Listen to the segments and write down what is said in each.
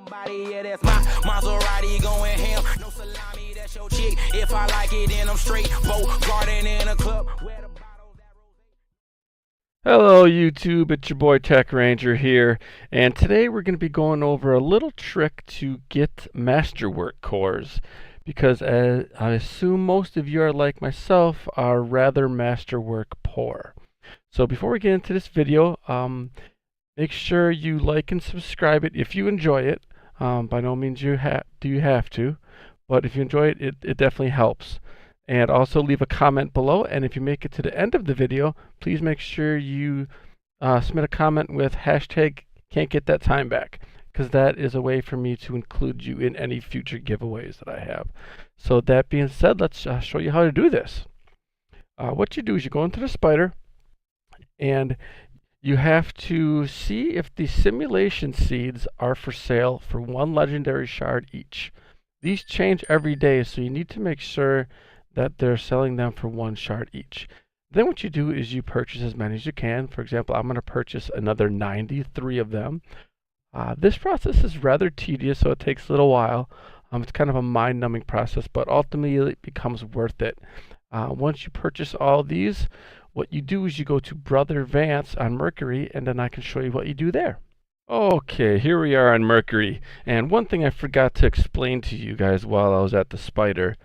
Somebody, yeah, that's my Maserati going ham. No salami, that's your chick. If I like it, then I'm straight. Boat garden in a club. Where the bottles that Hello YouTube, it's your boy Tech Ranger here, and today we're going to be going over a little trick to get MasterWork cores, because I assume most of you are like myself, are rather MasterWork poor. So before we get into this video, make sure you like and subscribe it if you enjoy it. By no means do you have to, but if you enjoy it, it definitely helps. And also leave a comment below, and if you make it to the end of the video, please make sure you submit a comment with hashtag can't get that time back, because that is a way for me to include you in any future giveaways that I have. So that being said, let's show you how to do this. What you do is you go into the spider, and you have to see if the simulation seeds are for sale for 1 legendary shard each. These change every day, so you need to make sure that they're selling them for 1 shard each. Then what you do is you purchase as many as you can. For example, I'm going to purchase another 93 of them. This process is rather tedious, so it takes a little while. It's kind of a mind-numbing process, but ultimately it becomes worth it. Once you purchase all these, what you do is you go to Brother Vance on Mercury, and then I can show you what you do there. Okay, here we are on Mercury, and one thing I forgot to explain to you guys while I was at the spider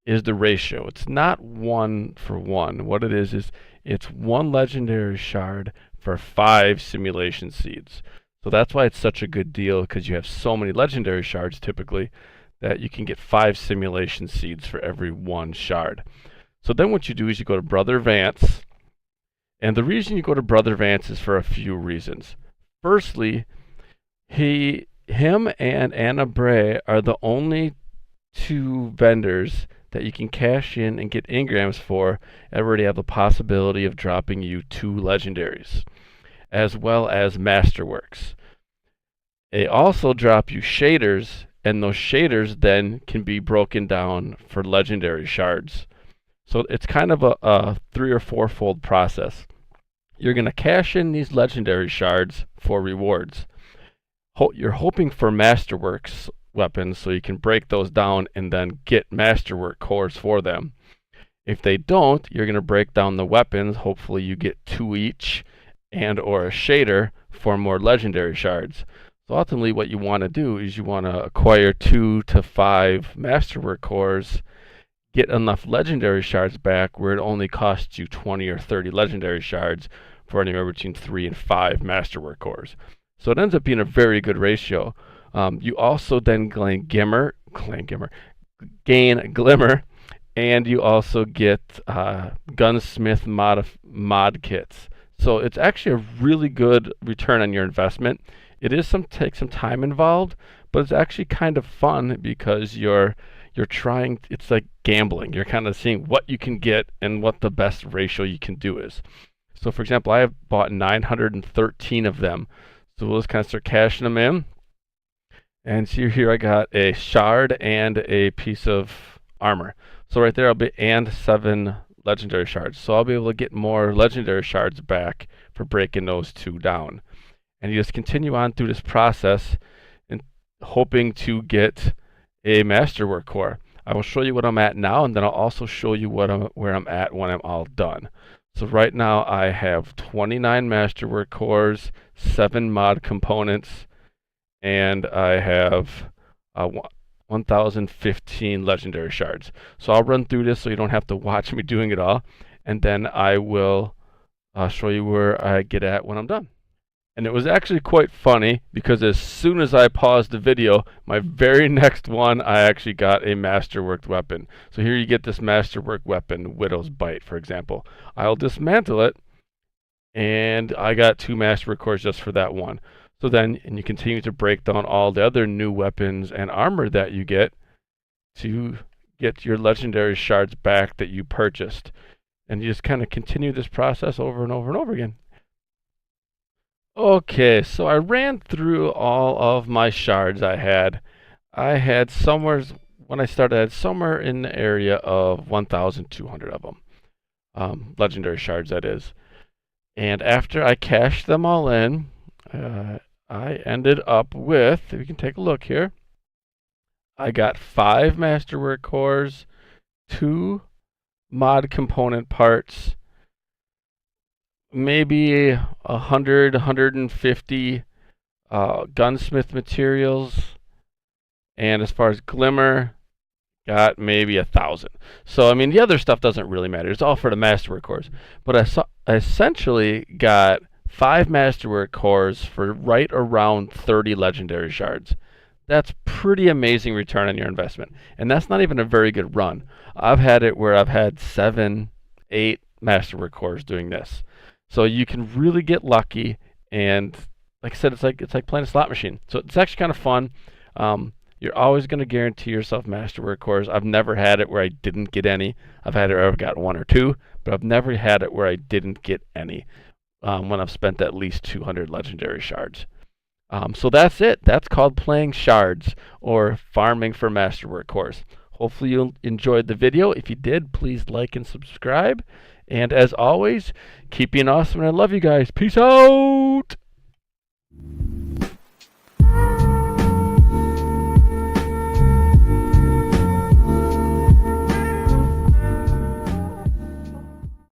is the ratio. It's not 1 for 1. What it is it's 1 legendary shard for 5 simulation seeds. So that's why it's such a good deal, because you have so many legendary shards typically that you can get 5 simulation seeds for every 1 shard. So then what you do is you go to Brother Vance, and the reason you go to Brother Vance is for a few reasons. Firstly, him and Anna Bray are the only 2 vendors that you can cash in and get engrams for and already have the possibility of dropping you 2 legendaries, as well as Masterworks. They also drop you shaders, and those shaders then can be broken down for legendary shards. So it's kind of a 3 or 4-fold process. You're going to cash in these legendary shards for rewards. You're hoping for Masterworks weapons so you can break those down and then get Masterwork cores for them. If they don't, you're going to break down the weapons. Hopefully you get 2 each and or a shader for more legendary shards. So ultimately what you want to do is you want to acquire 2 to 5 Masterwork cores, get enough legendary shards back where it only costs you 20 or 30 legendary shards for anywhere between 3 and 5 Masterwork cores. So it ends up being a very good ratio. You also then gain Glimmer, and you also get Gunsmith mod kits. So it's actually a really good return on your investment. It is take some time involved, but it's actually kind of fun because you're trying. It's like gambling. You're kind of seeing what you can get and what the best ratio you can do is. So for example, I have bought 913 of them. So we'll just kind of start cashing them in. And see here I got a shard and a piece of armor. So right there and 7 legendary shards. So I'll be able to get more legendary shards back for breaking those 2 down. And you just continue on through this process and hoping to get a Masterwork core. I will show you what I'm at now, and then I'll also show you where I'm at when I'm all done. So right now I have 29 Masterwork cores, 7 mod components, and I have 1,015 legendary shards. So I'll run through this so you don't have to watch me doing it all, and then I will show you where I get at when I'm done. And it was actually quite funny because as soon as I paused the video, my very next one, I actually got a Masterworked weapon. So here you get this Masterwork weapon, Widow's Bite, for example. I'll dismantle it, and I got 2 Masterwork cores just for that one. So then, and you continue to break down all the other new weapons and armor that you get to get your legendary shards back that you purchased. And you just kind of continue this process over and over and over again. Okay, so I ran through all of my shards I had. When I started, I had somewhere in the area of 1,200 of them. Legendary shards, that is. And after I cashed them all in, I ended up with, we can take a look here, I got 5 MasterWork cores, 2 mod component parts, maybe 150 gunsmith materials, and as far as glimmer, got maybe 1,000. So I mean, the other stuff doesn't really matter. It's all for the Masterwork cores. But I essentially got 5 Masterwork cores for right around 30 legendary shards. That's pretty amazing return on your investment. And that's not even a very good run. I've had it where I've had 7, 8 Masterwork cores doing this. So you can really get lucky, and like I said, it's like playing a slot machine. So it's actually kind of fun. You're always going to guarantee yourself Masterwork cores. I've never had it where I didn't get any. I've had it where I've got 1 or 2, but I've never had it where I didn't get any when I've spent at least 200 legendary shards. So that's it. That's called playing shards or farming for Masterwork cores. Hopefully you enjoyed the video. If you did, please like and subscribe. And as always, keep being awesome, and I love you guys. Peace out!